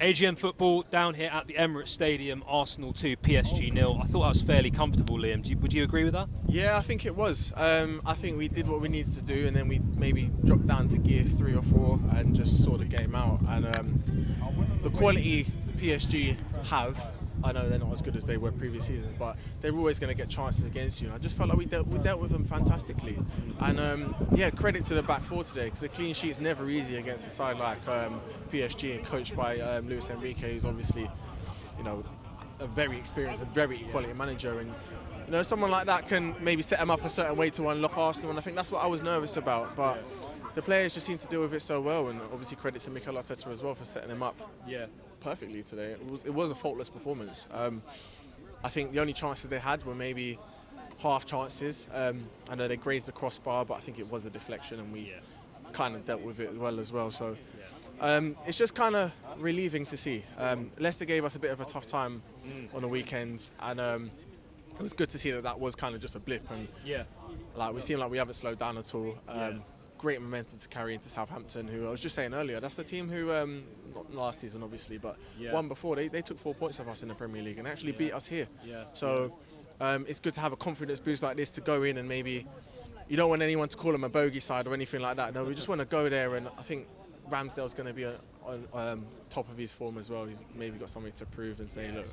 AGM football down here at the Emirates Stadium, Arsenal 2, PSG 0. I thought that was fairly comfortable, Liam. Would you agree with that? Yeah, I think it was. I think we did what we needed to do, and then we maybe dropped down to gear 3 or 4 and just saw the game out. And the quality PSG have, I know they're not as good as they were previous seasons, but they're always going to get chances against you. And I just felt like we dealt with them fantastically. And yeah, credit to the back four today, because a clean sheet is never easy against a side like PSG and coached by Luis Enrique, who's obviously, you know, a very experienced and very quality manager. And you know, someone like that can maybe set them up a certain way to unlock Arsenal. And I think that's what I was nervous about. But the players just seem to deal with it so well, and obviously credit to Mikel Arteta as well for setting them up perfectly today. It was a faultless performance. I think the only chances they had were maybe half chances. I know they grazed the crossbar, but I think it was a deflection, and we kind of dealt with it well as well. So it's just kind of relieving to see. Leicester gave us a bit of a tough time on the weekend, and it was good to see that was kind of just a blip. And like we seem like we haven't slowed down at all. Great momentum to carry into Southampton, who I was just saying earlier, that's the team who, not last season obviously, but one before, they took 4 points off us in the Premier League and actually beat us here. So it's good to have a confidence boost like this to go in, and maybe you don't want anyone to call them a bogey side or anything like that. No, we just want to go there, and I think Ramsdale's going to be on top of his form as well. He's maybe got something to prove and say, look,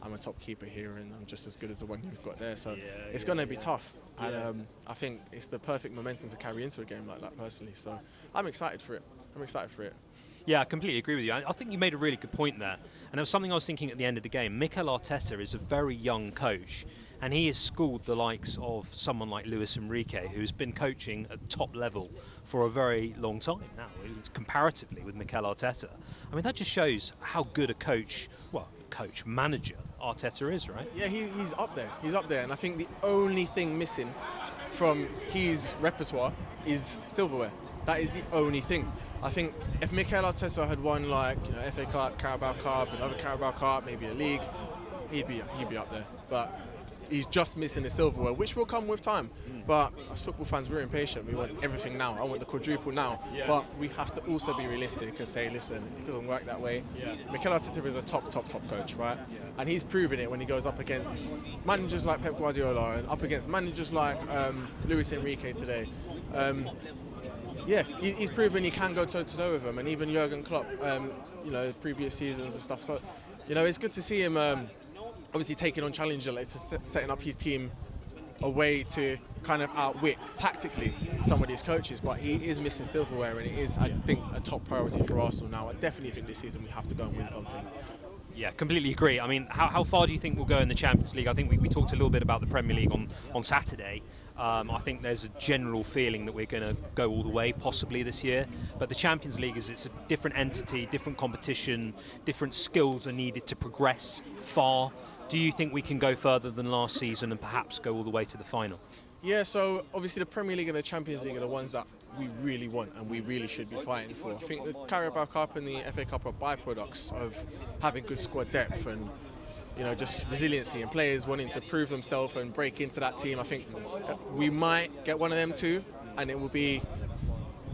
I'm a top keeper here and I'm just as good as the one you've got there. So it's going to be tough. And I think it's the perfect momentum to carry into a game like that personally. So I'm excited for it. Yeah, I completely agree with you. I think you made a really good point there. And there was something I was thinking at the end of the game. Mikel Arteta is a very young coach, and he has schooled the likes of someone like Luis Enrique, who's been coaching at top level for a very long time now, comparatively with Mikel Arteta. I mean, that just shows how good a manager Arteta is, right? Yeah, he's up there. And I think the only thing missing from his repertoire is silverware. That is the only thing. I think if Mikel Arteta had won, like, you know, FA Cup, Carabao Cup, another Carabao Cup, maybe a league, he'd be up there. But he's just missing the silverware, which will come with time. But as football fans, we're impatient. We want everything now. I want the quadruple now. But we have to also be realistic and say, listen, it doesn't work that way. Mikel Arteta is a top coach, right? And he's proven it when he goes up against managers like Pep Guardiola and up against managers like Luis Enrique today. He's proven he can go toe-to-toe with them, and even Jurgen Klopp, you know, previous seasons and stuff. So, you know, it's good to see him obviously taking on challenger, like setting up his team a way to kind of outwit tactically some of these coaches. But he is missing silverware, and it is, I think, a top priority for Arsenal now. I definitely think this season we have to go and win something. Yeah, completely agree. I mean, how far do you think we'll go in the Champions League? I think we talked a little bit about the Premier League on Saturday. I think there's a general feeling that we're going to go all the way, possibly this year. But the Champions League it's a different entity, different competition, different skills are needed to progress far. Do you think we can go further than last season and perhaps go all the way to the final? Yeah, so obviously the Premier League and the Champions League are the ones that we really want and we really should be fighting for. I think the Carabao Cup and the FA Cup are byproducts of having good squad depth and, you know, just resiliency and players wanting to prove themselves and break into that team. I think we might get one of them too, and it will be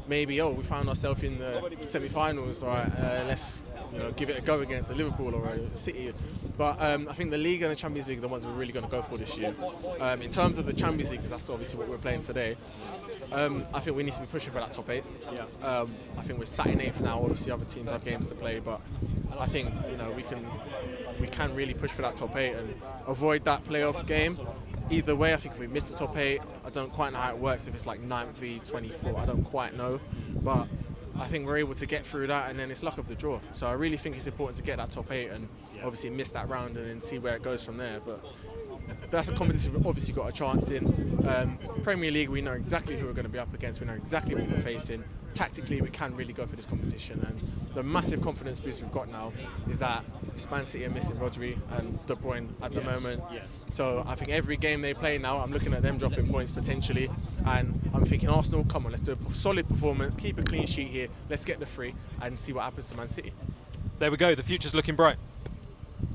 maybe, we found ourselves in the semi-finals, all right, let's, you know, give it a go against a Liverpool or a City. But I think the League and the Champions League are the ones we're really going to go for this year. In terms of the Champions League, because that's obviously what we're playing today, I think we need to be pushing for that top 8. I think we're sat in 8th now. Obviously, other teams have games to play, but I think, you know, we can really push for that top 8 and avoid that playoff game. Either way, I think if we miss the top 8, I don't quite know how it works. If it's like 9th v 24, I don't quite know. But I think we're able to get through that, and then it's luck of the draw. So I really think it's important to get that top 8 and obviously miss that round and then see where it goes from there. But that's a competition we've obviously got a chance in. Premier League, we know exactly who we're going to be up against. We know exactly what we're facing. Tactically, we can really go for this competition. And the massive confidence boost we've got now is that Man City are missing Rodri and De Bruyne at the moment. So I think every game they play now, I'm looking at them dropping points potentially. And I'm thinking, Arsenal, come on, let's do a solid performance, keep a clean sheet here, let's get the 3 and see what happens to Man City. There we go, the future's looking bright.